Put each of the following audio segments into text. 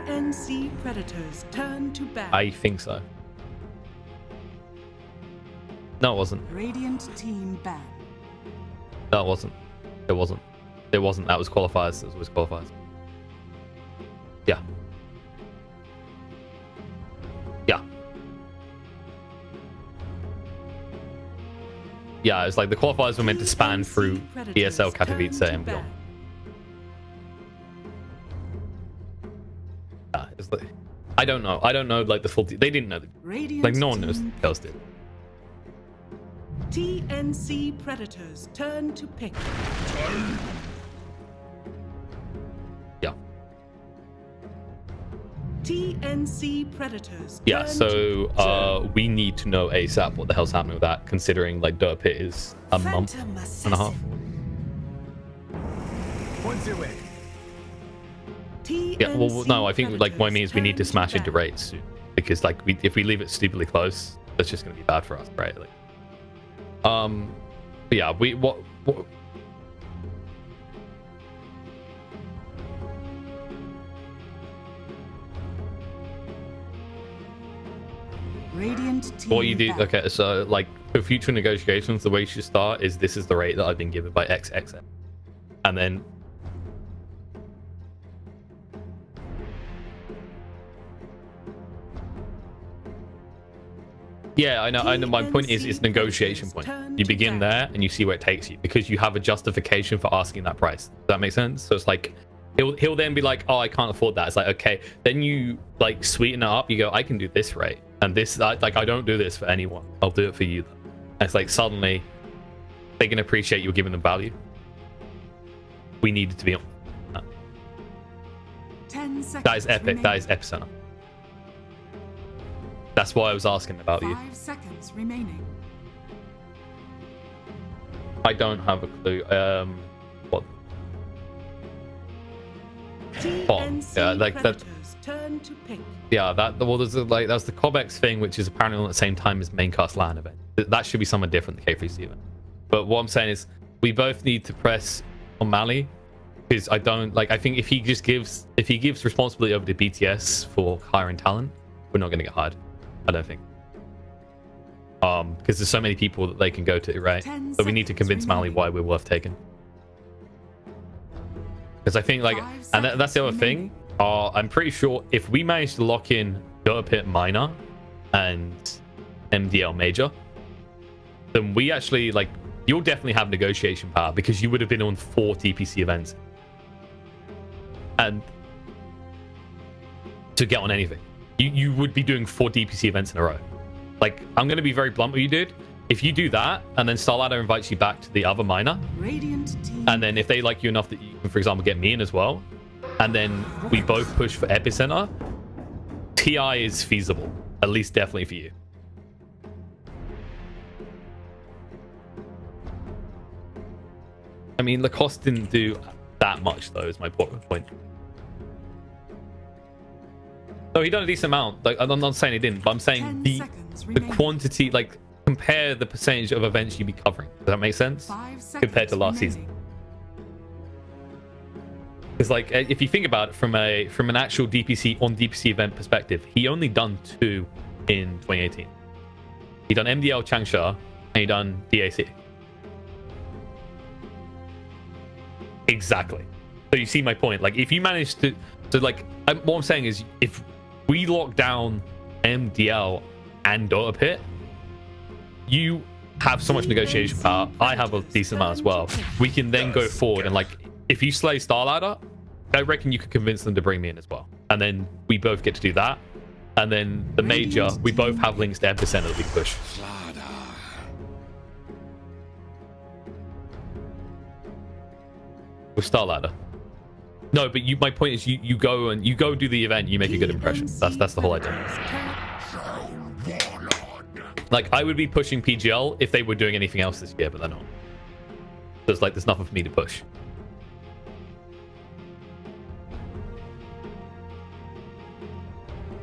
TNC Predators turn to bat. I think so. No, it wasn't. Radiant team ban. No, it wasn't. It wasn't. It wasn't. That was qualifiers. It was qualifiers. Yeah. Yeah. Yeah, it's like the qualifiers were meant to span through ESL, Katowice, and beyond. Yeah, it's like, I don't know. I don't know, like, the full... They didn't know. Like, no one knows. Else did. TNC Predators turn to pick. Yeah. TNC Predators. Yeah, so we need to know ASAP what the hell's happening with that, considering like DOTA Pit is a month and a half. Yeah, well, no, I think like what I mean is we need to smash into rates soon, because like if we leave it stupidly close, that's just gonna be bad for us, right? Like, but yeah, what Radiant team what you do, back. okay, so like for future negotiations, the way you should start is this is the rate that I've been given by XXX, and then yeah, I know. My point is, it's negotiation point. You begin there and you see where it takes you, because you have a justification for asking that price. Does that make sense? So it's like he'll then be like, oh, I can't afford that. It's like, okay, then you like sweeten it up. You go, I can do this rate, and this like I don't do this for anyone. I'll do it for you. And it's like suddenly they can appreciate you giving them value. We needed to be on that. 10 seconds. That is epic. Remaining. That is epicenter. That's why I was asking about you. 5 seconds remaining. I don't have a clue. What? TNC Yeah, like that. Predators turn to pick. Yeah, that. Well, there's like that's the Cobex thing, which is apparently at the same time as main cast LAN event. That should be somewhat different, the K3C event. But what I'm saying is, we both need to press on Mali, because I don't like. I think if he gives responsibility over to BTS for hiring talent, we're not going to get hired. I don't think. Because there's so many people that they can go to, right? So we need to convince Mali why we're worth taking. Because I think, like, and that's the other thing. I'm pretty sure if we manage to lock in DOTA Pit Minor and MDL Major, then we actually, like, you'll definitely have negotiation power, because you would have been on 4 DPC events. And to get on anything. You would be doing 4 DPC events in a row. Like, I'm going to be very blunt with you, dude. If you do that, and then Starladder invites you back to the other minor, and then if they like you enough that you can, for example, get me in as well, and then we both push for Epicenter, TI is feasible. At least definitely for you. I mean, Lacoste didn't do that much, though, is my point. No, he done a decent amount. Like, I'm not saying he didn't, but I'm saying the quantity, like, compare the percentage of events you'd be covering. Does that make sense? Compared to last season. Because, like, if you think about it from an actual DPC on DPC event perspective, he only done 2 in 2018. He done MDL Changsha and he done DAC. Exactly. So you see my point. Like, if you manage to like, what I'm saying is, if we lock down MDL and DOTA Pit, you have so much negotiation power. I have a decent amount as well. We can then go forward, and like, if you slay Starladder, I reckon you could convince them to bring me in as well. And then we both get to do that. And then the major, we both have links to Epicenter that we can push. With Starladder. No, but my point is, you go do the event, you make a good impression. That's the whole idea. Like, I would be pushing PGL if they were doing anything else this year, but they're not. So it's like, there's nothing for me to push.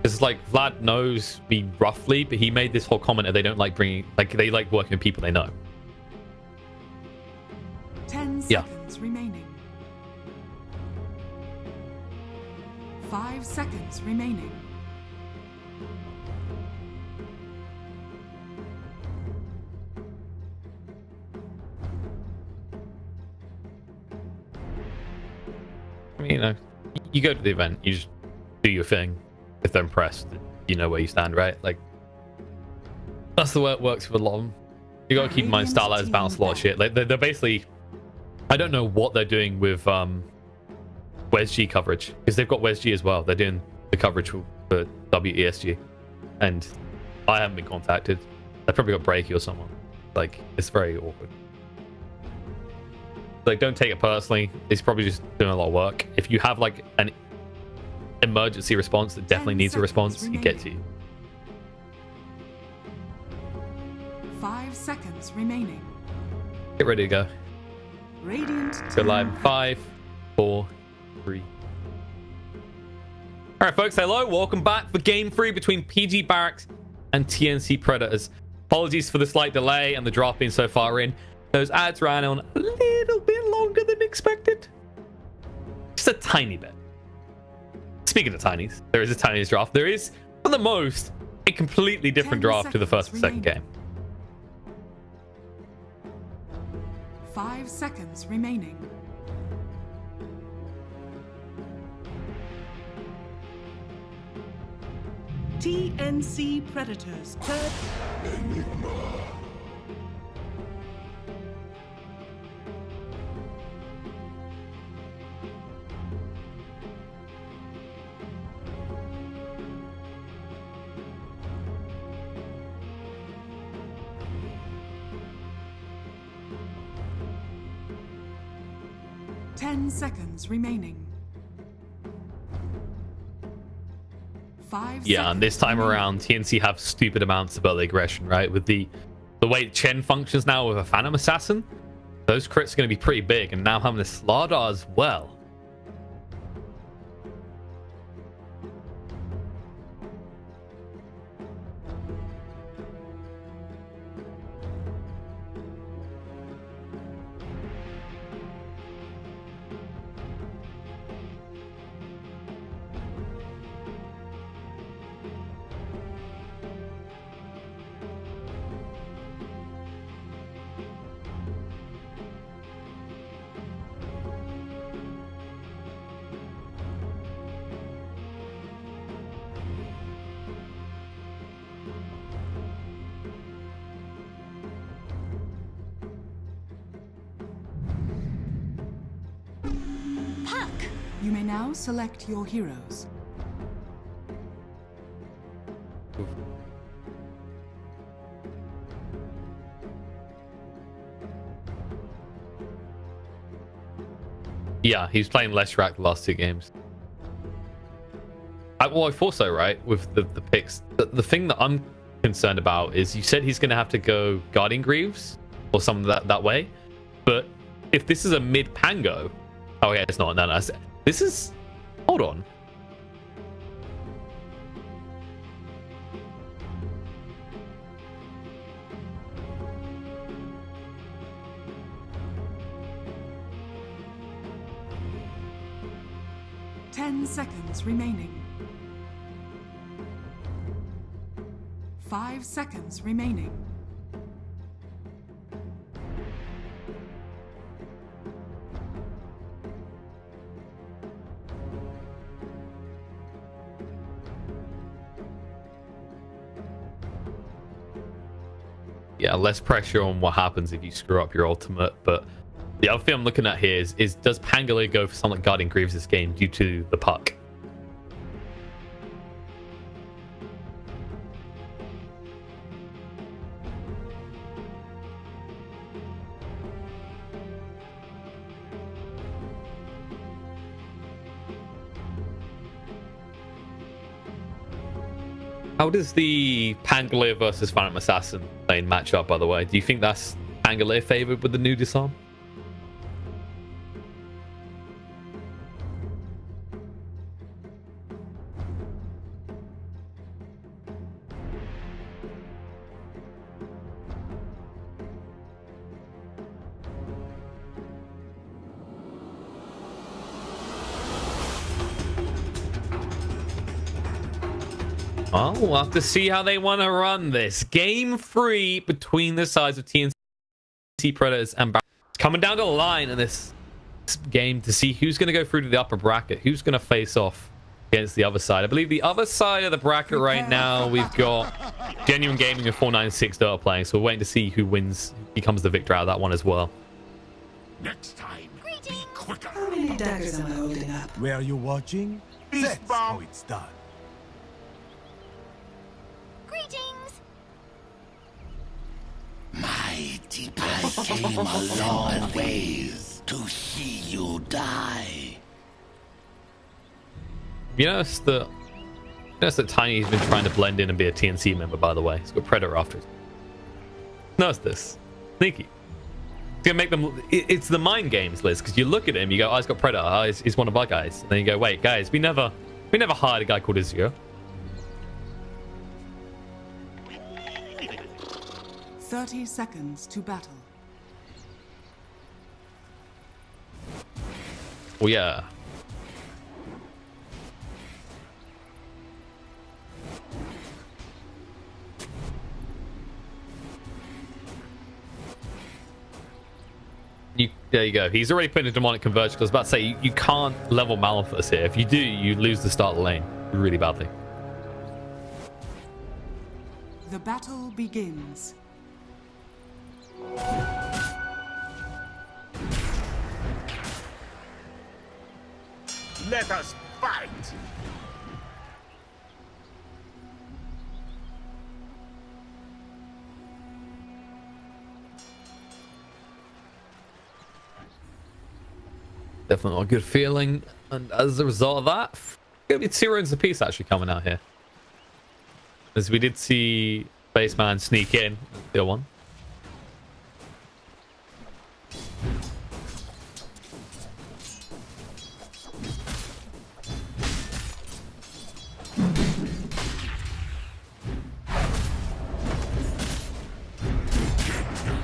It's like, Vlad knows me roughly, but he made this whole comment that they don't like bringing, like, they like working with people they know. 10 seconds remaining. 5 seconds remaining. I mean, you know, you go to the event, you just do your thing. If they're impressed, you know where you stand, right? Like, that's the way it works with a lot of them. You gotta keep in mind, Starlight has balanced a lot of shit. Like, they're basically, I don't know what they're doing with WESG coverage, because they've got WESG as well. They're doing the coverage for WESG, and I haven't been contacted. They probably got Breaky or someone. Like, it's very awkward. Like, don't take it personally. It's probably just doing a lot of work. If you have like an emergency response that definitely needs a response, you get to you. 5 seconds remaining. Get ready to go. Radiant Go live in 5, 4, 3. All right, folks. Hello. Welcome back for Game 3 between PG.BarracX and TNC Predators. Apologies for the slight delay and the drop being so far in. Those ads ran on a little bit longer than expected. Just a tiny bit. Speaking of tinies, there is a tiniest draft. There is, for the most, a completely different draft to the first and second game. 5 seconds remaining. TNC Predators third. Enigma. Ten seconds remaining. 5 Yeah, and this time remaining. around, TNC have stupid amounts of early aggression, right? With the way Chen functions now with a Phantom Assassin, those crits are going to be pretty big, and now having the Slardar as well. You may now select your heroes. Yeah, he's playing less rack the last 2 games. I thought so, right? With the picks. The thing that I'm concerned about is you said he's going to have to go Guardian Greaves or something that way. But if this is a mid Pango, oh yeah, it's not. No. This is. Hold on. Ten seconds remaining. 5 seconds remaining. Yeah, less pressure on what happens if you screw up your ultimate. But the other thing I'm looking at here is does Pangolier go for something like Guardian Greaves this game due to the puck? How does the Pangolier versus Phantom Assassin lane match up, by the way? Do you think that's Pangolier favored with the new disarm? Well, we'll have to see how they want to run this. Game 3 between the sides of TNC Predators and BarracX. It's coming down to the line in this game to see who's going to go through to the upper bracket, who's going to face off against the other side. I believe the other side of the bracket right now, we've got Genuine Gaming and 496 DOTA playing, so we're waiting to see who wins, becomes the victor out of that one as well. Next time, be quicker. How many daggers am I holding up? Where are you watching? That's how it's done. Greetings! Mighty, I came a long ways to see you die. You notice that Tiny's been trying to blend in and be a TNC member, by the way. He's got Predator after it. Notice this. Sneaky. It's gonna make them... It's the mind games, Liz, because you look at him, you go, oh, he's got Predator. Oh, he's one of our guys. And then you go, wait, guys, we never hired a guy called Izio. 30 seconds to battle. Well, yeah. There you go. He's already put a demonic conversion. I was about to say, you can't level Malphus here. If you do, you lose the start of the lane really badly. The battle begins. Let us fight! Definitely a good feeling. And as a result of that, gonna be 2 runs apiece actually coming out here. As we did see Spaceman sneak in, the other one.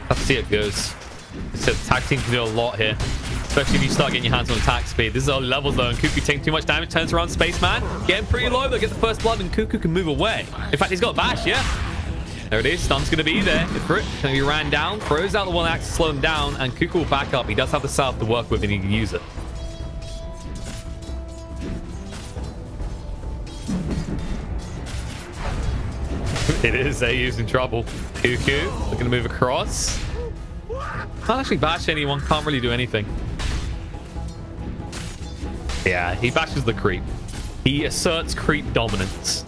Let's see how it goes. So tag team can do a lot here, especially if you start getting your hands on attack speed. This is early levels though, and Cuckoo taking too much damage, turns around Spaceman, getting pretty low. They'll get the first blood, and Cuckoo can move away. In fact, he's got a bash, yeah. There it is. Stun's going to be there for it. Going to be ran down, throws out the one axe to slow him down, and Cuckoo will back up. He does have the south to work with, and he can use it. It is. AU's in trouble. Cuckoo looking to move across. Can't actually bash anyone. Can't really do anything. Yeah, he bashes the creep. He asserts creep dominance.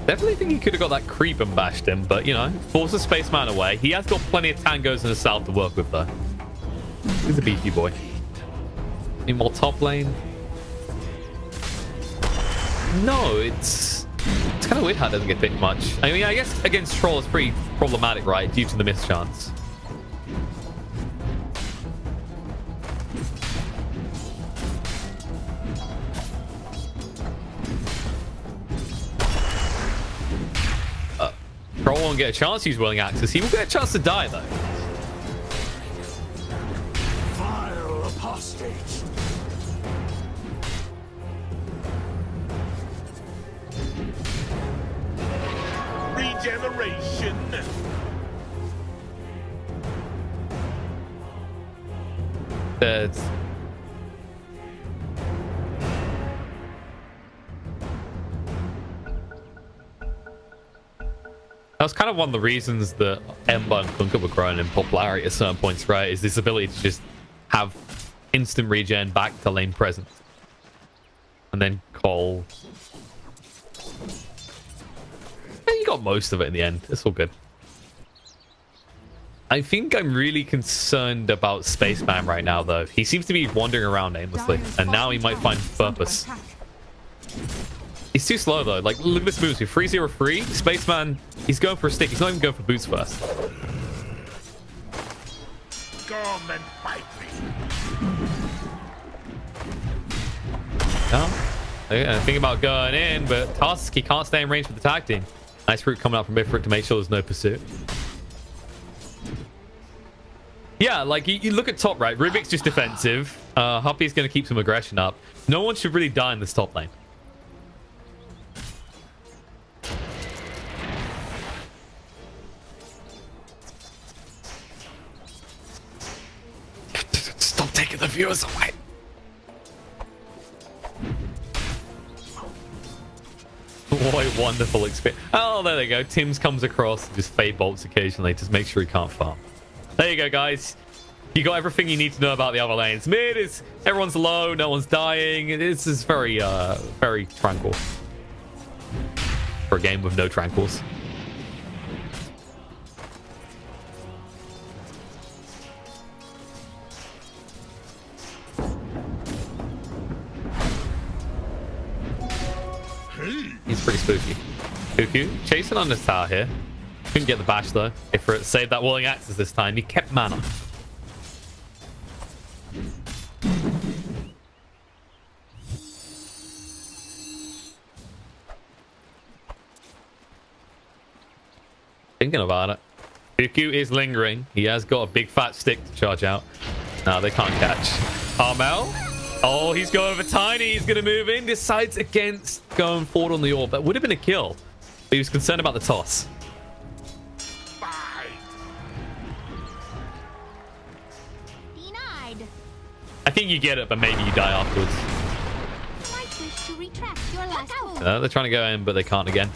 Definitely think he could have got that creep and bashed him, but you know, force the Spaceman away. He has got plenty of tangos in the south to work with though. He's a beefy boy. Any more top lane? No, it's kind of weird how it doesn't get picked much. I mean, I guess against Troll it's pretty problematic, right? Due to the mischance. Troll won't get a chance to use Willing Axes. He will get a chance to die, though. Vile apostate! Regeneration! That's... That was kind of one of the reasons that Ember and Kunka were growing in popularity at certain points, right? Is this ability to just have instant regen back to lane presence. And then Cole. Yeah, you got most of it in the end. It's all good. I think I'm really concerned about Spaceman right now, though. He seems to be wandering around aimlessly, and now he might find purpose. He's too slow, though. Like, look at this move. 3-0-3. Spaceman, he's going for a stick. He's not even going for boots first. Come and fight me. No? Yeah, think about going in, but Tusk, he can't stay in range for the tag team. Nice route coming out from mid for it to make sure there's no pursuit. Yeah, like you look at top right. Rubik's just defensive. Huppy's going to keep some aggression up. No one should really die in this top lane. Stop taking the viewers away. What a wonderful experience. Oh, there they go. Tim's comes across and just fade bolts occasionally to make sure he can't farm. There you go, guys. You got everything you need to know about the other lanes. Mid is everyone's low, no one's dying. This is very, very tranquil for a game with no tranquils. He's pretty spooky. Cuckoo chasing on this tower here. Couldn't get the bash though. If it saved that Whirling Axes this time, he kept mana. Thinking about it. Cuckoo is lingering. He has got a big fat stick to charge out. No, they can't catch. Armel. Oh, he's going over Tiny. He's going to move in. Decides against going forward on the orb. That would have been a kill. But he was concerned about the toss. Denied. I think you get it, but maybe you die afterwards. Might wish to retract your last move. They're trying to go in, but they can't again.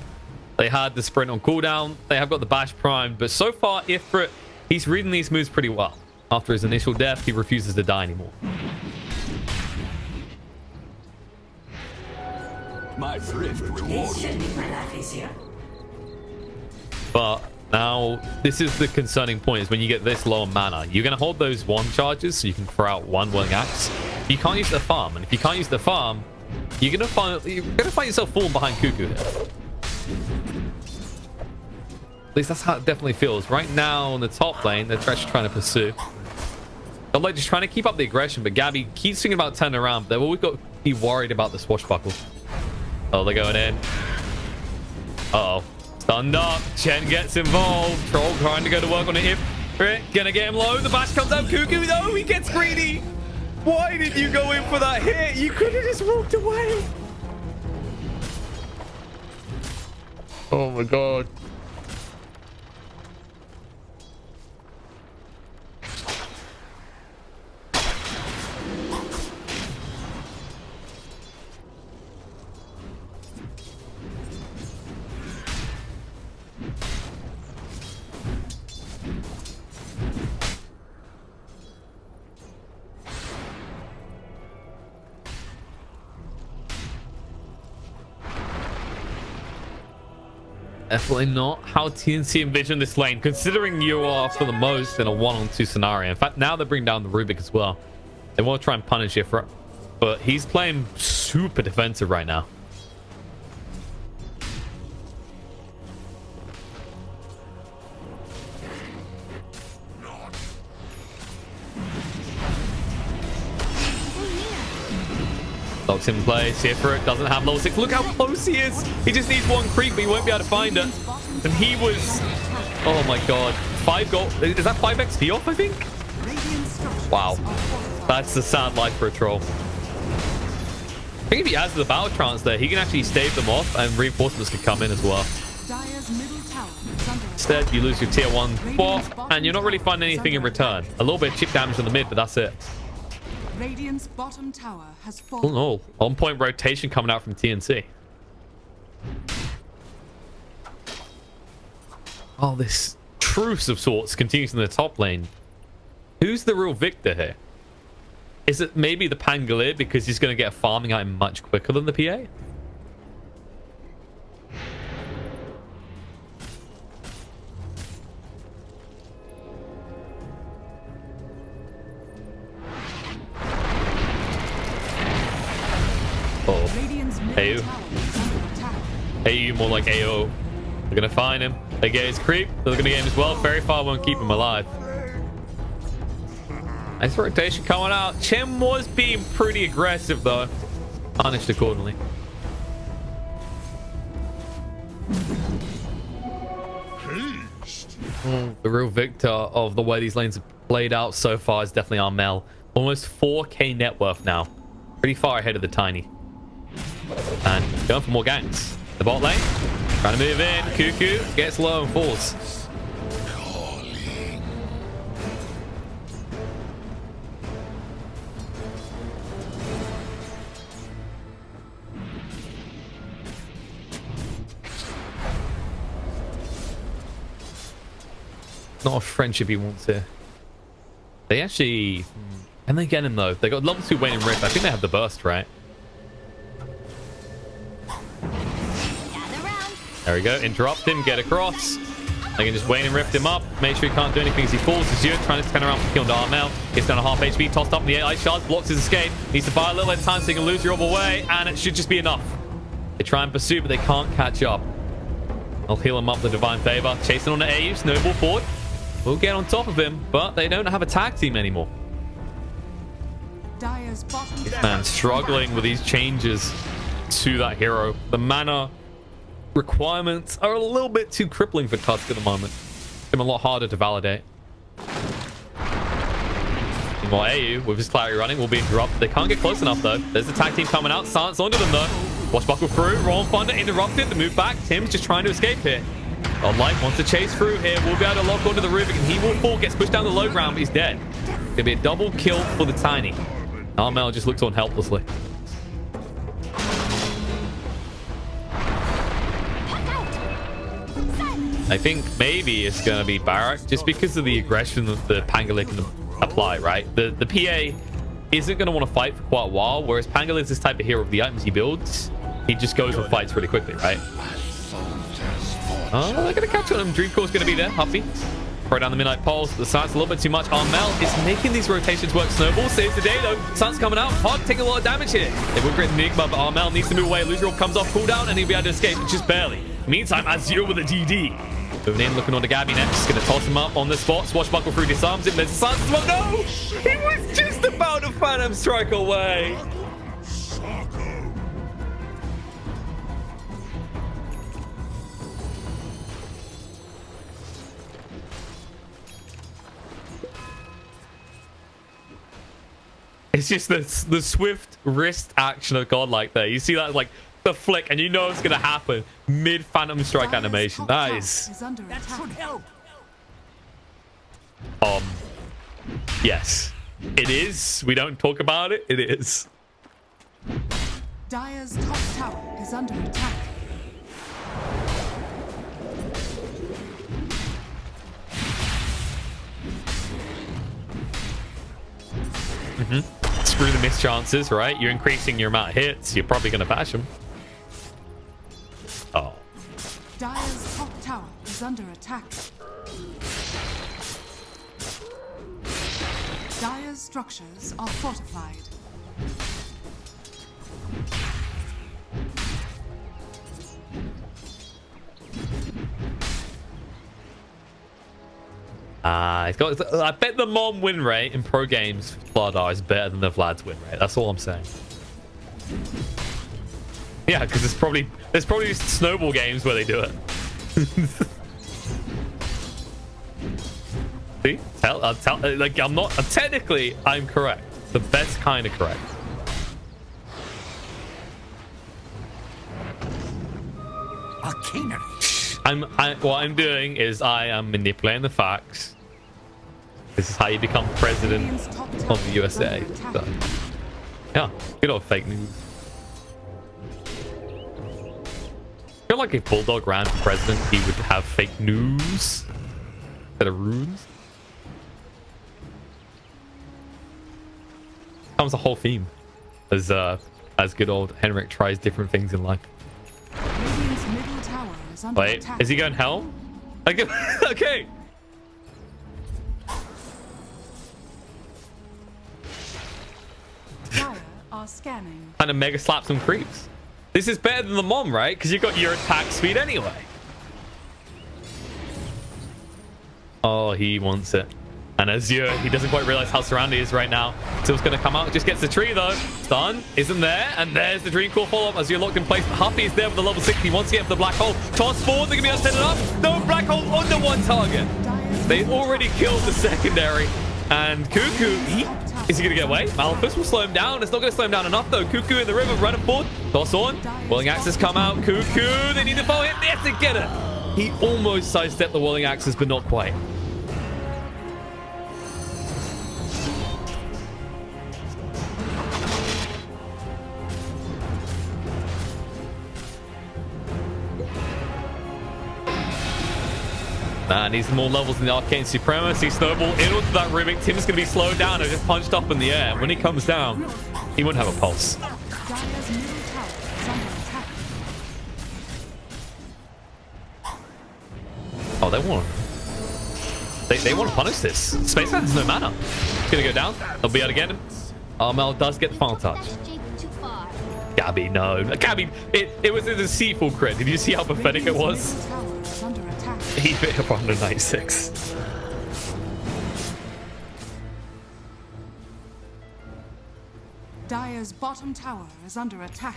They had the sprint on cooldown. They have got the bash primed. But so far, Ifrit, he's reading these moves pretty well. After his initial death, he refuses to die anymore. My thrift rewards. But now, this is the concerning point, is when you get this low on mana, you're going to hold those one charges so you can throw out one Whirling Axe. You can't use the farm, and if you can't use the farm, you're going to find yourself falling behind Cuckoo here. At least that's how it definitely feels. Right now, in the top lane, they're actually trying to pursue. They're like just trying to keep up the aggression, but Gabby keeps thinking about turning around. But they've always got to be worried about the swashbuckle. Oh, they're going in. Uh-oh. Stunned up. Chen gets involved. Troll trying to go to work on it. Gonna get him low. The bash comes out. Cuckoo. Oh, he gets greedy. Why did you go in for that hit? You could have just walked away. Oh, my God. Definitely not how TNC envisioned this lane, considering you are for the most in a 1-on-2 scenario. In fact, now they're bringing down the Rubik as well. They want to try and punish Ifrit, but he's playing super defensive right now. Locks in place. Ifrit doesn't have level 6. Look how close he is. He just needs one creep, but he won't be able to find her. And he was... Oh my God. 5 gold. Is that 5 XP off, I think? Wow. That's the sad life for a troll. I think if he adds the battle trance there, he can actually stave them off and reinforcements can come in as well. Instead, you lose your tier 1 spot and you're not really finding anything in return. A little bit of chip damage on the mid, but that's it. Radiant's bottom tower has fallen. Oh no. On point rotation coming out from TNC. Oh, this truce of sorts continues in the top lane. Who's the real victor here? Is it maybe the Pangolier because he's going to get a farming item much quicker than the PA? AU. AU more like AO. They're gonna find him. They get his creep. They're gonna get him as well. Very far won't keep him alive. Nice rotation coming out. Chen was being pretty aggressive though. Punished accordingly. The real victor of the way these lanes have played out so far is definitely Armel. Almost 4k net worth now. Pretty far ahead of the Tiny. And going for more ganks. The bot lane. Trying to move in. Cuckoo gets low and falls. Not a friendship he wants here. They actually... Can they get him though? They got level 2 Wayne and Rift. I think they have the burst, right? There we go. Interrupt him. Get across. They can just Wayne and Rift him up. Make sure he can't do anything as he falls. Azure trying to turn around for kill on Armel. Gets down to half HP. Tossed up in the ice shards. Blocks his escape. Needs to buy a little bit of time so he can lose your orb away. And it should just be enough. They try and pursue, but they can't catch up. I'll heal him up with the Divine Favor. Chasing on the AU. Snowball forward. We'll get on top of him, but they don't have a tag team anymore. This man struggling with these changes to that hero. The mana requirements are a little bit too crippling for Tusk at the moment. Him a lot harder to validate. Meanwhile, AU with his clarity running will be interrupted. They can't get close enough though. There's the tag team coming out. Silence onto them though. Washbuckle through. Roll and Thunder interrupted. The move back. Tim's just trying to escape here. Light wants to chase through here. We'll be able to lock onto the Rubik and he will fall. Gets pushed down the low ground, but he's dead. Gonna be a double kill for the Tiny. Armel just looks on helplessly. I think maybe it's going to be Barrack just because of the aggression that the Pangolier can apply, right? The PA isn't going to want to fight for quite a while, whereas Pangolier is this type of hero with the items he builds. He just goes and fights really quickly, right? Oh, they're going to catch on him. Dreamcore's going to be there. Huffy. Throw down the midnight pulse. The Sun's a little bit too much. Armel is making these rotations work. Snowball saves the day though. Sun's coming out. Hard taking a lot of damage here. They will create Enigma, but Armel needs to move away. Illusion Orb comes off cooldown and he'll be able to escape, just barely. Meantime, Azure with a DD. Moving in, looking on to Gabby next. Going to toss him up on the spot. Swashbuckle through, disarms him. There's a Sun's as well. No! He was just about to Phantom Strike away. It's just the swift wrist action of Godlike there. You see that like the flick and you know it's going to happen mid Phantom Strike animation. Nice. That should help. Yes. It is. We don't talk about it. It is. Dire's top tower is under attack. Screw the miss chances, right? You're increasing your amount of hits. You're probably going to bash them. Oh. Dire's top tower is under attack. Dire's structures are fortified. It's got, I bet the Mom win rate in pro games for Vladar is better than the Vlad's win rate. That's all I'm saying. Yeah, because there's probably snowball games where they do it. See? Like technically I'm correct. The best kind of correct. What I'm doing is I am manipulating the facts. This is how you become president of the USA. So, yeah, good old fake news. I feel like if Bulldog ran for president, he would have fake news instead of runes. Comes a whole theme as good old Henrik tries different things in life. Wait, is he going hell? Okay. Dire are scanning. Kind of mega slap some creeps. This is better than the Mom, right? Because you got your attack speed anyway. Oh, he wants it. And Azure, he doesn't quite realize how surrounded he is right now. Still's going to come out. Just gets the tree, though. Stun isn't there. And there's the Dream Core follow-up. Azure locked in place. Huffy is there with the level 60. He wants to get up the black hole. Toss forward. They're going to be able to set it up. No, black hole under one target. They already killed the secondary. And Cuckoo, is he going to get away? Malphus will slow him down. It's not going to slow him down enough, though. Cuckoo in the river, running forward. Toss on. Whirling Axes come out. Cuckoo, they need to follow him. Yes, they get it. He almost sidestepped the Whirling Axes, but not quite. Nah, needs more levels in the Arcane Supremacy. Snowball in onto that Rubik. Tim's going to be slowed down and just punched up in the air. When he comes down, he wouldn't have a pulse. Dire's middle tower is under attack. Oh, they want to punish this. Spaceman has no mana. It's going to go down. They'll be able to get him. Armel does get the final touch. That's Jake too far. Gabby, no. Gabby, it was a deceitful crit. Did you see how pathetic it was? Middle tower is under attack. He hit up 196. Dire's bottom tower is under attack.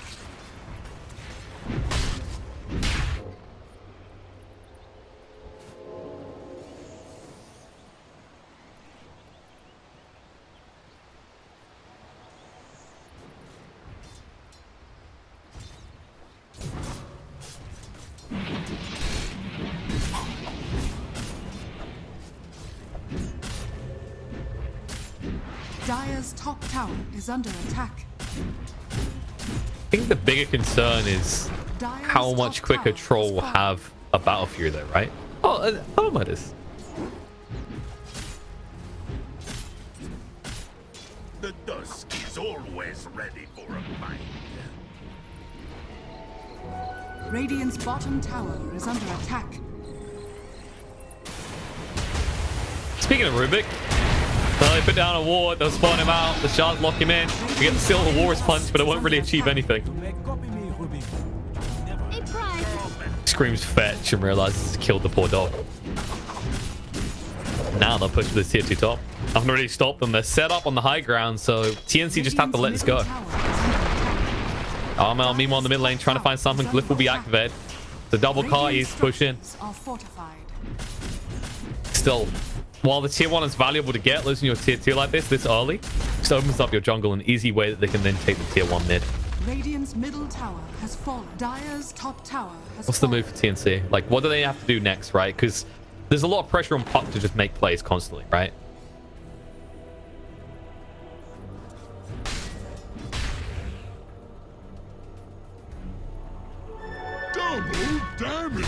Dire's top tower is under attack. I think the bigger concern is Dire's how much top quicker tower Troll is will falling. have a Battle Fury though, right? Oh my this. The dusk is always ready for a fight. Radiant's bottom tower is under attack. Speaking of Rubik, they put down a ward, they'll spawn him out, the shards lock him in. We get the Silver Walrus punch, but it won't really achieve anything. A prize. Screams fetch and realizes he's killed the poor dog. Now they'll push for the tier 2 top. I haven't really stopped them. They're set up on the high ground, so TNC just have to let this go. Armel, meanwhile, in the mid lane, trying to find something. Glyph will be activated. The double car is push in. Are fortified. Still, while the tier 1 is valuable to get, losing your tier 2 like this early, just opens up your jungle in an easy way that they can then take the tier 1 mid. Radiant's middle tower has fallen. Dire's top tower has What's the fallen. move for TNC? Like, what do they have to do next, right? Because there's a lot of pressure on Puck to just make plays constantly, right? Double damage!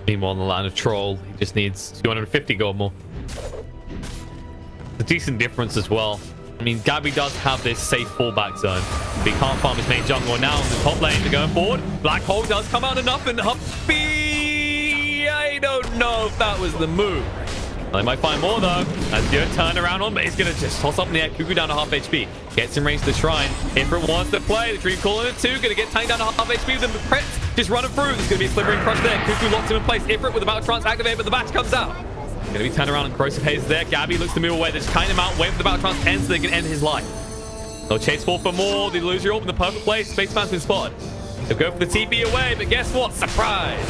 Meanwhile, on the line of Troll, he just needs 250 gold more. A decent difference as well. I mean, Gabby does have this safe fallback zone, but he can't farm his main jungle. Now in the top lane, they're going forward. Black Hole does come out enough, and Humpy, I don't know if that was the move. They might find more though. As your turn around on, but he's gonna just toss up in the air. Cuckoo down to half HP. Gets in range to the shrine. Ifrit wants to play. The Dream calling it too. Gonna get tanked down to half HP. Then the Prince just running through. There's gonna be a slippery crush there. Cuckoo locks him in place. Ifrit with about trance activated, but the batch comes out. Gonna be turned around and Corrosive Haze is there. Gabby looks to move away. They just kind him out. Wait for the battle trance ends so they can end his life. They'll chase forth for more. They lose your orb in the perfect place. Spaceman's been spotted. They'll go for the TP away, but guess what? Surprise!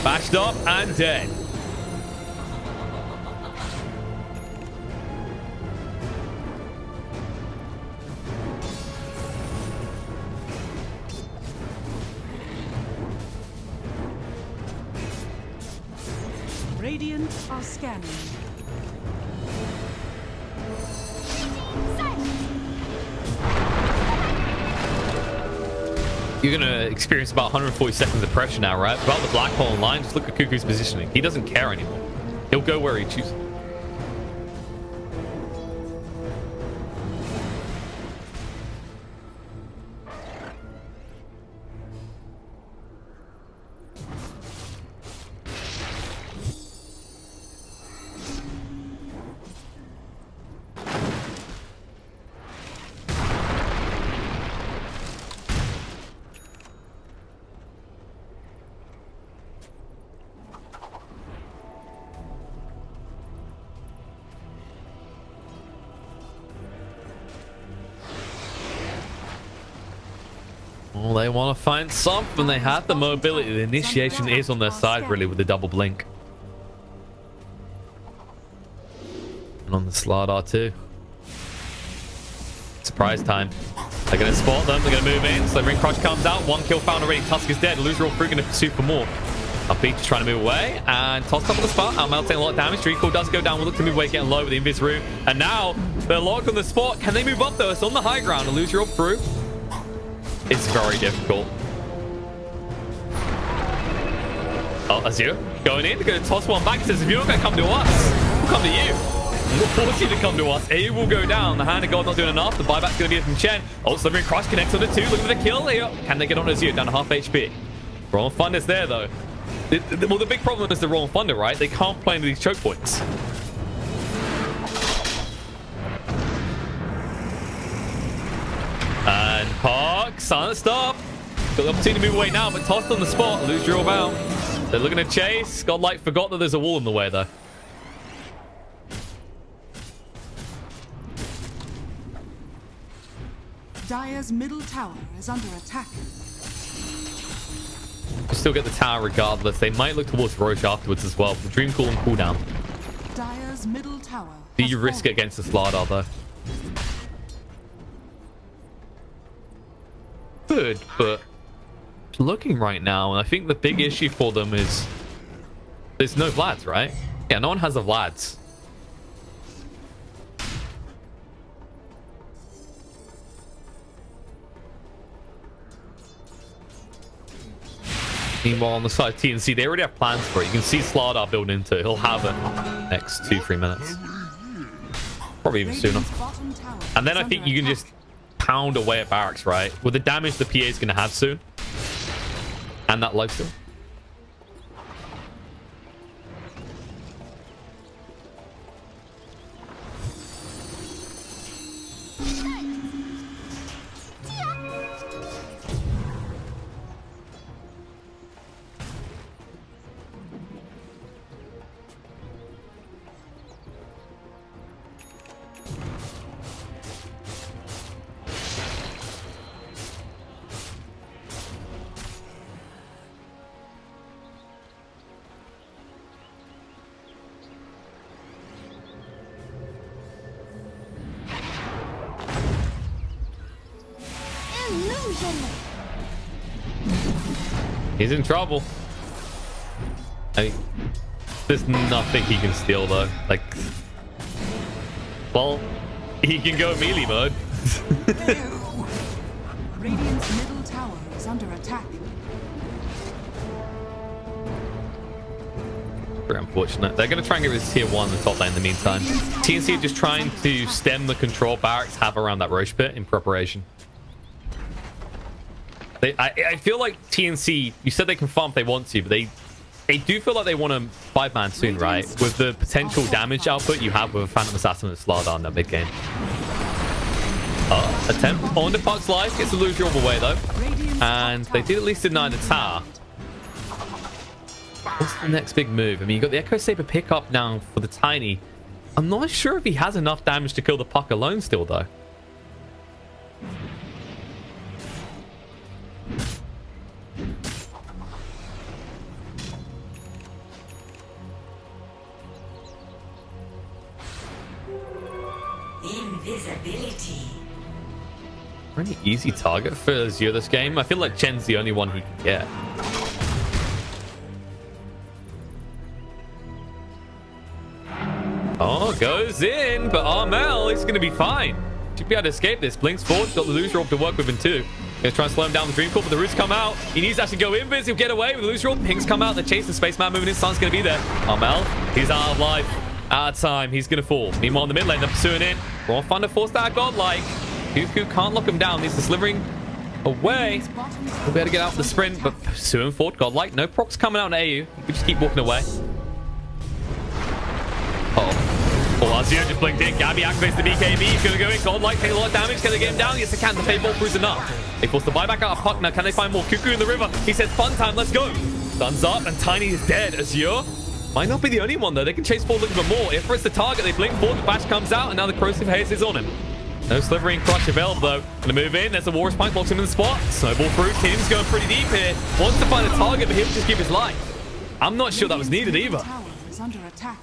Bashed up and dead. Radiant are scanning. You're going to experience about 140 seconds of pressure now, right? About the black hole in line, just look at Cuckoo's positioning. He doesn't care anymore. He'll go where he chooses. Well, they want to find something. They have the mobility. The initiation is on their side, really, with the double blink. And on the Slardar, too. Surprise time. They're going to spot them. They're going to move in. So Ring Crush comes out. 1 kill found already. Tusk is dead. Loser all through, going to pursue for more. Peach is trying to move away. And Toss up on the spot. Mel taking a lot of damage. Recall does go down. We'll look to move away, getting low with the Invis route. And now they're locked on the spot. Can they move up, though? It's on the high ground. And Loser all through. It's very difficult. Oh, Azure going in. They're going to toss one back. He says, if you're not going to come to us, we'll come to you. We'll force you to come to us. A will go down. The Hand of God not doing enough. The buyback's going to be from Chen. Oh, Slivering Crush connects on the 2. Look at the kill here. Can they get on Azure? Down to half HP. Rolling Thunder's there, though. Well, the big problem is the Rolling Thunder, right? They can't play into these choke points. And Park, silent stop. Got the opportunity to move away now, but tossed on the spot. Lose your about. They're looking to chase. Godlike forgot that there's a wall in the way, though. Dire's middle tower is under attack. We still get the tower regardless. They might look towards Roche afterwards as well. The Dream Cool and cooldown. Dire's middle tower. Do you risk it against the Slardar, though? Good, but looking right now, and I think the big issue for them is there's no Vlads, right? Yeah, no one has a Vlads. Meanwhile, on the side of TNC, they already have plans for it. You can see Slardar build into it. He'll have it next 2-3 minutes. Probably even sooner. And then I think you can just pound away at Barracks, right? With the damage the PA is going to have soon. And that lifesteal. He's in trouble. I mean, there's nothing he can steal, though. Like, well, he can go melee mode. Radiant's middle tower is under attack. Very unfortunate. They're going to try and get this tier 1 in the top lane in the meantime. TNC are just trying to stem the control Barracks have around that Roche pit in preparation. I feel like TNC, you said they can farm if they want to, but they do feel like they want a 5-man soon, right? With the potential damage output you have with a Phantom Assassin and Slardar in that mid game. Attempt on the Puck's life, gets the Illusion Orb away though. And they did at least deny the tower. What's the next big move? I mean, you got the Echo Saber pickup now for the Tiny. I'm not sure if he has enough damage to kill the Puck alone still, though. Invisibility. Pretty easy target for Azure this game. I feel like Chen's the only one he can get. Oh, goes in, but Armel is going to be fine. Should be able to escape this. Blinks forward, got the Loser Orb to work with him too. Gonna try and slow him down the Dream Core, but the roots come out. He needs to actually go invis. He'll get away with the Loser Orb. Pings come out. The chasing Spaceman moving. His son's going to be there. Armel, he's out of life. Out of time. He's going to fall. Meanwhile, in the mid lane, they're pursuing in. Raw Thunder forced out Godlike. Cuckoo can't lock him down. Needs to slivering away. We'll be able to get out the sprint, but pursuing forward. Godlike. No procs coming out in AU. You can just keep walking away. Oh, Azure just blinked in. Gabby activates the BKB. He's going to go in. Godlike take a lot of damage. Can they get him down? Yes, they can. The pay ball through's enough. They force the buyback out of Puck. Now, can they find more? Cuckoo in the river. He says, fun time. Let's go. Sun's up, and Tiny is dead. Azure might not be the only one, though. They can chase forward looking for more. If it's the target, they blink forward. The bash comes out, and now the corrosive haze is on him. No Slithering Crush available though. Gonna move in. There's a War Spike, blocks him in the spot. Snowball through. Tim's going pretty deep here. Wants to find a target, but he'll just give his life. I'm not sure that was needed either. Tower is under attack.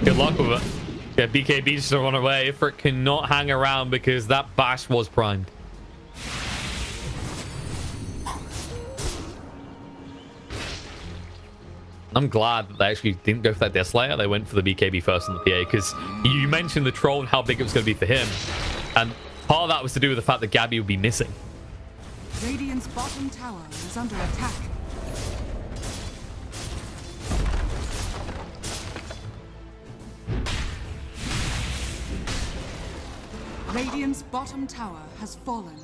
Good luck with it. Yeah, BKB just to run away. Ifrit cannot hang around because that bash was primed. I'm glad that they actually didn't go for that Desolator. They went for the BKB first on the PA because you mentioned the troll and how big it was going to be for him. And part of that was to do with the fact that Gabby would be missing. Radiant's bottom tower is under attack. Radiant's bottom tower has fallen.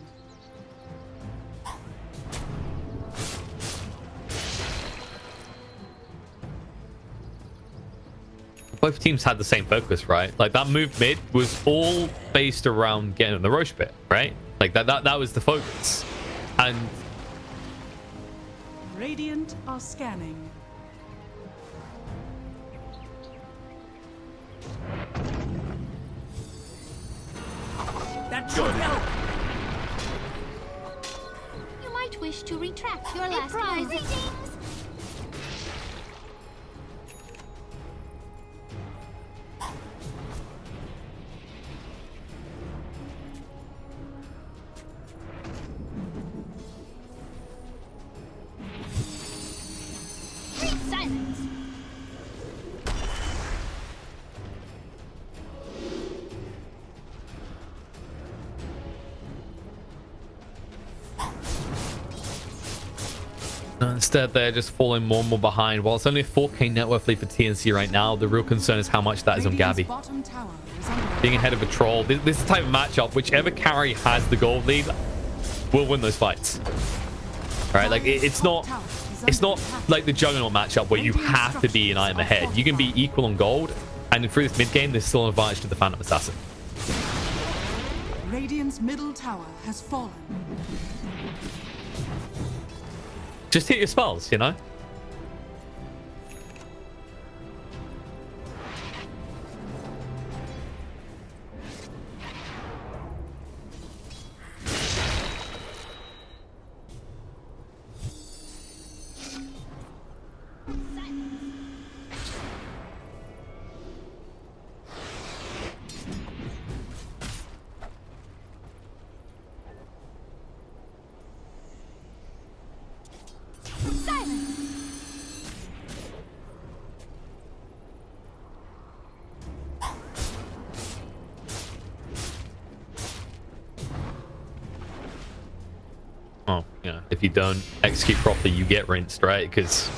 Both teams had the same focus, right? Like that move mid was all based around getting the Roche bit, right? Like that was the focus. And Radiant are scanning. That should help. You might wish to retract your last move. Greetings. Silence. instead, they're just falling more and more behind. While it's only a 4k net worth lead for TNC right now, the real concern is how much that is on Gabby. Being ahead of a troll, this is the type of matchup, whichever carry has the gold lead will win those fights. Right? Like, it's not like the Juggernaut matchup where you have to be an item ahead. You can be equal on gold, and through this mid game, there's still an advantage to the Phantom Assassin. Radiant's middle tower has fallen. Just hit your spells, you know? If you don't execute properly, you get rinsed, right? Because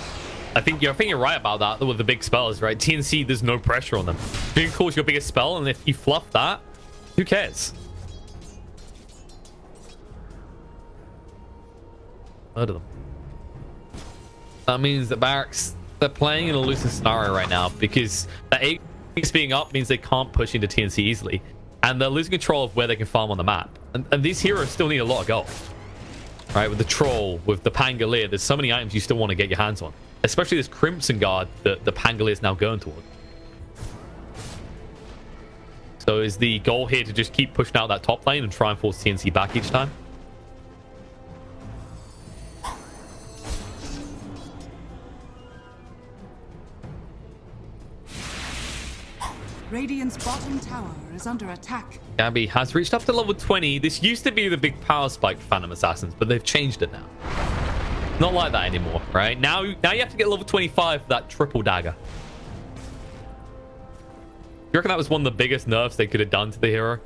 I think you're right about that with the big spells, right? TNC, there's no pressure on them. You can cause your biggest spell, and if you fluff that, who cares? Murder them. That means that BarracX, they're playing in a losing scenario right now because the 8 being up means they can't push into TNC easily, and they're losing control of where they can farm on the map. And these heroes still need a lot of gold. Right, with the Troll, with the Pangolier, there's so many items you still want to get your hands on. Especially this Crimson Guard that the Pangolier is now going toward. So is the goal here to just keep pushing out that top lane and try and force TNC back each time? Radiant's bottom tower is under attack. Gabby has reached up to level 20. This used to be the big power spike for Phantom Assassins, but they've changed it now. Not like that anymore, right? Now you have to get level 25 for that triple dagger. You reckon that was one of the biggest nerfs they could have done to the hero?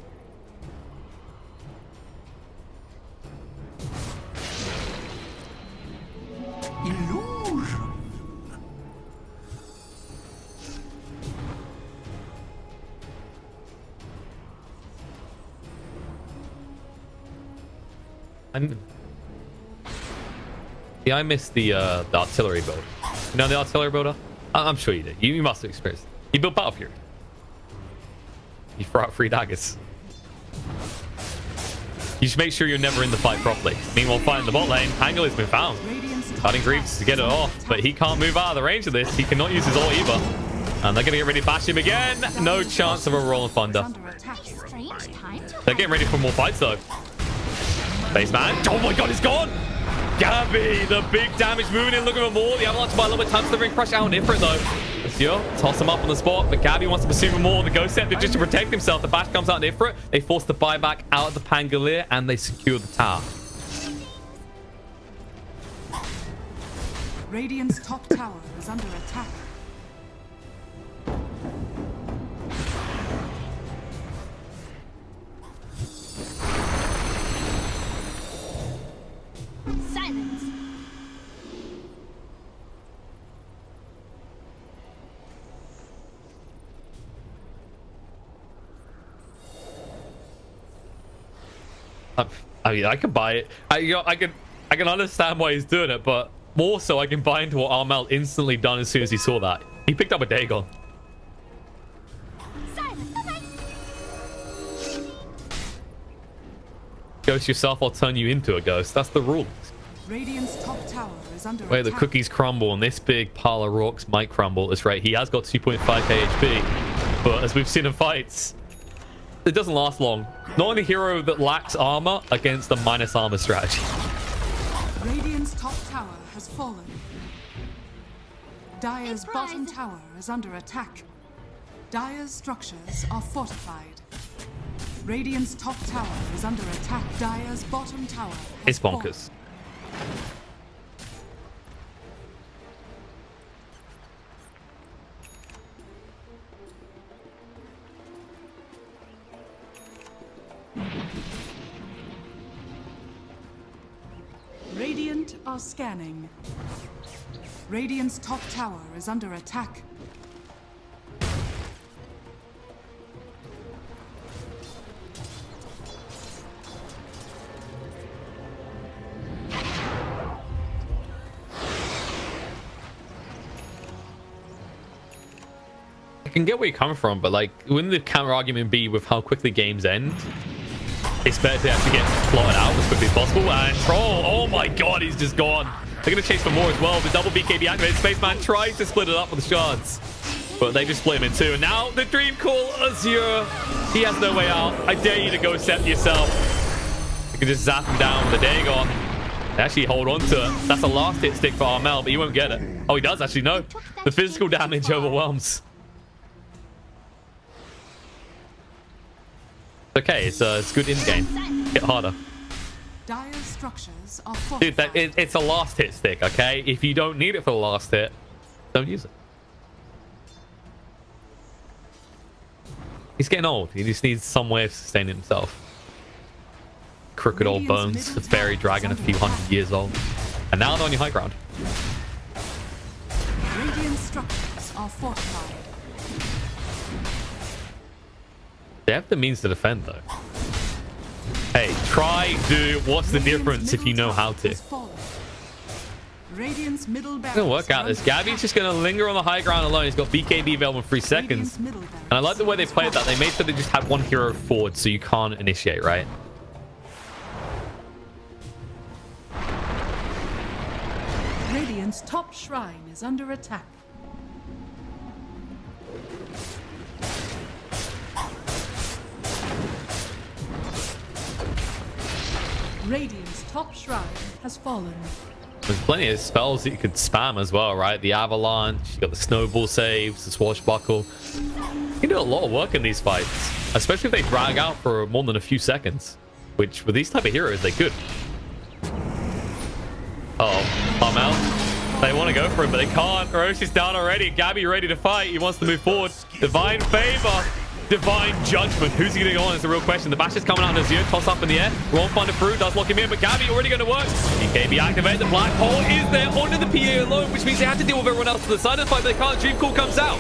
Yeah, I missed the artillery build. You know the artillery builder? I'm sure you did. You must have experienced it. You built Battle Fury. You throw out 3 daggers. You should make sure you're never in the fight properly. Meanwhile, fighting the bot lane, Angle has been found. Cutting Greaves to get it off, but he can't move out of the range of this. He cannot use his ult either. And they're going to get ready to bash him again. No chance of a Roll and Thunder. They're getting ready for more fights though. Baseman. Oh my god, he's gone! Gabby, the big damage moving in, looking for more. The Avalanche by a little bit times the ring crush out different though. Monsieur toss him up on the spot, but Gabby wants to pursue for more. The Ghost Scepter just to protect himself. The bash comes out different. They force the buyback out of the Pangolier and they secure the tower. Radiant's top tower is under attack. Silence. I mean, I can buy it. I can understand why he's doing it, but more so I can buy into what Armel instantly done as soon as he saw that. He picked up a Dagon. Ghost yourself, I'll turn you into a ghost. That's the rule. Radiant's top tower is under Where the attack. cookies crumble and this big pile of rocks might crumble. That's right. He has got 2.5k HP, but as we've seen in fights, it doesn't last long. Not only hero that lacks armor against the minus armor strategy. Radiant's top tower has fallen. Dire's Surprise. bottom tower is under attack. Dire's structures are fortified. Radiant's top tower is under attack. Dire's bottom tower has It's fallen. bonkers. Radiant are scanning. Radiant's top tower is under attack. I can get where you're coming from, but like, wouldn't the counter argument be with how quickly games end? It's better to actually get plotted out as quickly as possible. And Troll, oh my god, he's just gone. They're going to chase for more as well. The double BKB activated. Spaceman tries to split it up with the shards, but they just split him in two. And now the Dream Call, Azure. He has no way out. I dare you to go step yourself. You can just zap him down with the Dagon. They actually hold on to it. That's a last hit stick for Armel, but he won't get it. Oh, he does actually, no. The physical damage overwhelms. Okay, it's good in game. Hit harder. Dire's structures are Dude, fortified. it's a last hit stick, okay? If you don't need it for the last hit, don't use it. He's getting old. He just needs some way of sustaining himself. Crooked old bones, a fairy dragon a few hundred years old. And now they're on your high ground. Radiant structures are fortified. They have the means to defend, though. Hey, try, do. What's the difference if you know how to? Radiant's middle It's gonna work out this. Gabby's just gonna linger on the high ground alone. He's got BKB available in 3 seconds. And I like the way they played that. They made sure they just had one hero forward so you can't initiate, right? Radiant's top shrine is under attack. Radiant's top shrine has fallen. There's plenty of spells that you could spam as well, right? The Avalanche, you got the Snowball saves, the Swashbuckle. You can do a lot of work in these fights, especially if they drag out for more than a few seconds, which with these type of heroes, they could. Uh-oh, Armel. They want to go for him, but they can't. Roche is down already. Gabby ready to fight. He wants to move forward. Divine Favor. Divine Judgment. Who's he going to go on is the real question. The bash is coming out in Azure. Toss up in the air. Won't find a through. Does lock him in, but Gabby already going to work. BKB activate. The black hole is there under the PA alone, which means they have to deal with everyone else to the side of the fight, but they can't. Dream Call comes out.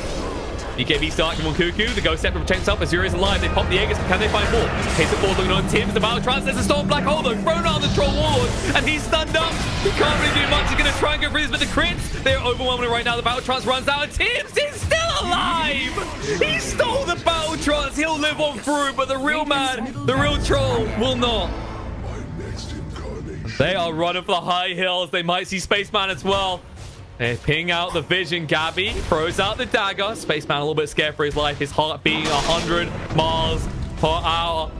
BKB starting on Cuckoo. The Ghost Scepter protects up. Azure isn't live. They pop the Aegis. Can they find more? Case of 4 looking on Tim's. The Battle Trance. There's a Storm Black Hole though. Thrown on the Troll Warlord. And he's stunned up. He can't really do much. He's going to try and go for this, but the crits, they're overwhelming right now. The Battle Trance runs out. And Tim's is still alive. He stole the Battle Trance. He'll live on through, but the real man, the real troll, will not. They are running for the high hills. They might see Spaceman as well. They ping out the vision. Gabby throws out the dagger. Spaceman a little bit scared for his life. His heart beating 100 miles per hour.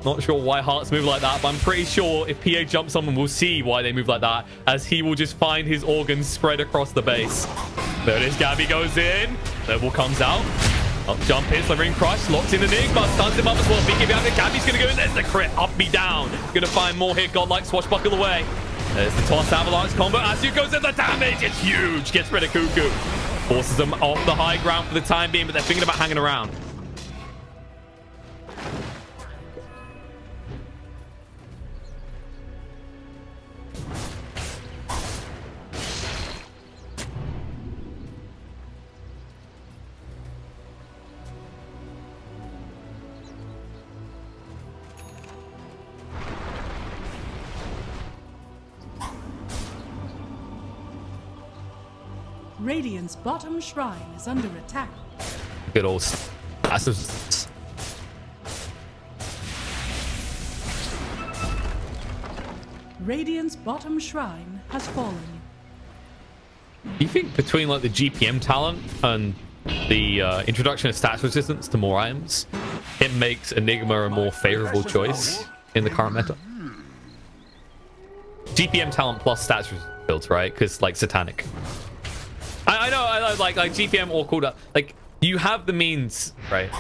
Not sure why hearts move like that, but I'm pretty sure if PA jumps on them, we'll see why they move like that, as he will just find his organs spread across the base. There it is. Gabby goes in. Level comes out. Up jump hits, Slivering Crush, locks in Enigma, stuns him up as well. BKB out there, Gabby's gonna go in, there's the crit, up me down. Gonna find more here, Godlike Swashbuckle away. There's the toss avalanche combo, Asu goes in, the damage, it's huge, gets rid of Cuckoo. Forces them off the high ground for the time being, but they're thinking about hanging around. Radiant's bottom shrine is under attack. Good old... Radiant's bottom shrine has fallen. You think between like the GPM talent and the introduction of stats resistance to more items, it makes Enigma a more favorable choice in the current meta? GPM talent plus stats resistance builds, right? Because like Satanic. I know, I like GPM or cooldown. Like, you have the means, right?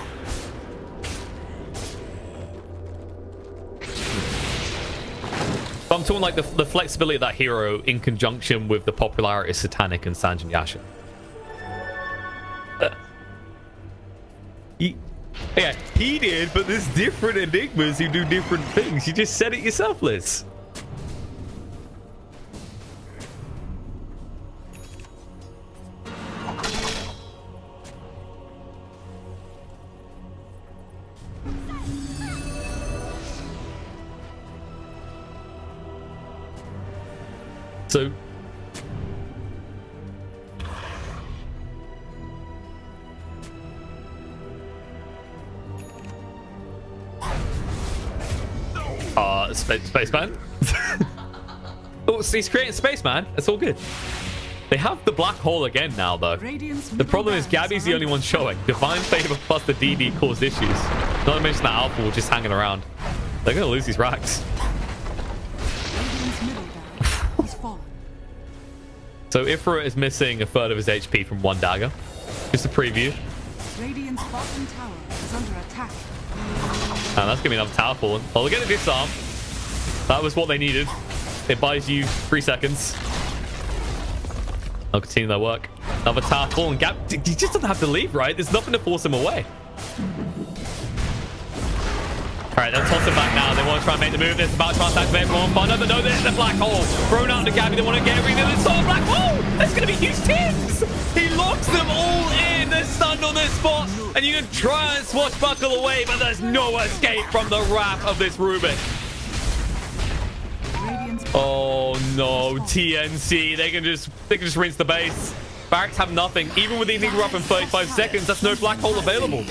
But I'm talking like the flexibility of that hero in conjunction with the popularity of Satanic and Sanjin Yasha. Yeah, he did, but there's different Enigmas who do different things. You just said it yourself, Liz. So Spaceman. Oh, so he's creating Spaceman. That's all good. They have the black hole again now, though. The problem is Gabby's the only one showing. Divine Favor plus the DD caused issues. Not to mention that Alpha just hanging around. They're going to lose these racks. So Ifrit is missing a third of his HP from one dagger. Just a preview. Radiant's bottom tower is under attack. And that's gonna be another tower falling. Oh, they're gonna disarm. That was what they needed. It buys you 3 seconds. They'll continue their work. Another tower falling. Gap, he just doesn't have to leave, right? There's nothing to force him away. All right, they'll toss him back now. They want to try and make the move. There's about to activate from one partner, but no, there's the black hole. Thrown out to Gabby. They want to get everything. There's a black hole. There's going to be huge teams. He locks them all in. They're stunned on this spot. And you can try and swashbuckle away, but there's no escape from the wrath of this Rubik. Oh no, TNC. They can just rinse the base. BarracX have nothing. Even with the Enigma up in 35 seconds, that's no black hole available.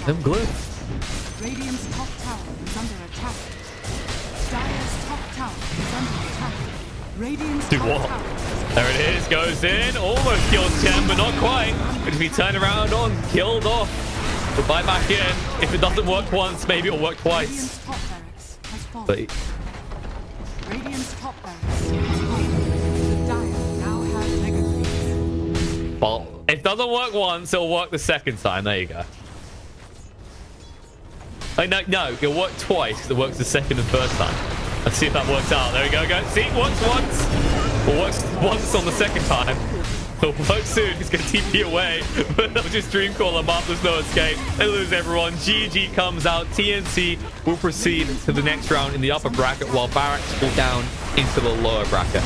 Them glyphs. Radiant's top tower is under attack. Dire's top tower is under attack. Radiant's Do top what? tower is There it is. Goes in. Almost kills Chen, but not quite. Going to be turned around on. Killed off. We'll buy back in. If it doesn't work once, maybe it'll work twice. Radiant's top barracks has fallen. But Radiant's top barracks has fallen. The Dire now have mega creeps. well, if it doesn't work once, it'll work the second time. There you go. Like, no, it'll work twice because it works the second and first time. Let's see if that works out. There we go, guys. See, it works once. It works once on the second time. It'll work soon. He's going to TP away, but they'll just dream call him up. There's no escape. They lose everyone. GG comes out. TNC will proceed to the next round in the upper bracket while BarracX will down into the lower bracket.